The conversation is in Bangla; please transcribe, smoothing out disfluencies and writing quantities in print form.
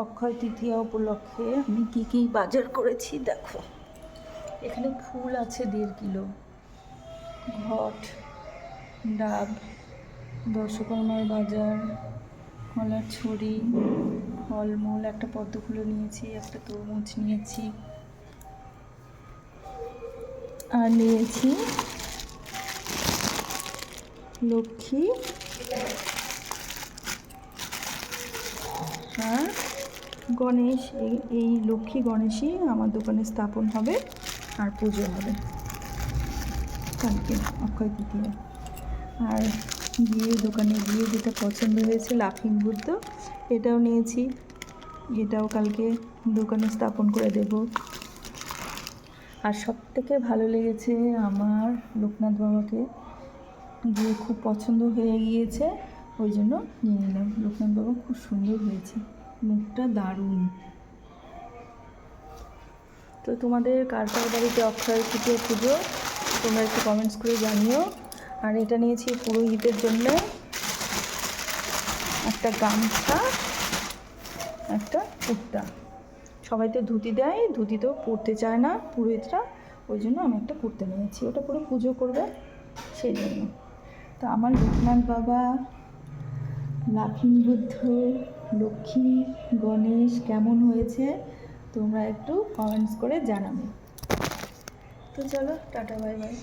অক্ষয় তৃতীয়া উপলক্ষে আমি কী কী বাজার করেছি দেখো। এখানে ফুল আছে 1.5 কিলো, ঘট, ডাব, দশকর্মার বাজার, কলার ছড়ি, ফলমূল, একটা পদ্মফুলও নিয়েছি, একটা তরমুজ নিয়েছি, আর নিয়েছি লক্ষ্মী আর গণেশ। এই লক্ষ্মী গণেশই আমার দোকানে স্থাপন হবে আর পুজো হবে কালকে অক্ষয় তৃতীয়া। আর দোকানে গিয়ে যেটা পছন্দ হয়েছে লাফিং বুদ্ধ, এটাও নিয়েছি, এটাও কালকে দোকানে স্থাপন করে দেব। আর সবথেকে ভালো লেগেছে আমার লোকনাথ বাবাকে, গিয়ে খুব পছন্দ হয়ে গিয়েছে, ওই জন্য নিয়ে নিলাম। লোকনাথ বাবা খুব সুন্দর হয়েছে, মুখটা দারুণ। তো তোমাদের কার কার বাড়িতে অক্ষয় তৃতীয়া পুজো তোমরা একটু কমেন্টস করে জানিও। আর এটা নিয়েছি পুরোহিতের জন্য, একটা গামছা, একটা কুর্তা। সবাই তো ধুতি দেয়, ধুতি তো পরতে চায় না পুরোহিতরা, ওই জন্য আমি একটা কুর্তা নিয়েছি, ওটা পরে পুজো করবে সেই জন্য। তো আমার লোকনাথ বাবা, লাফিং বুদ্ধ, লক্ষ্মী, গণেশ কেমন হয়েছে তোমরা একটু কমেন্টস করে জানাবে। তো চলো, টাটা, বাই বাই।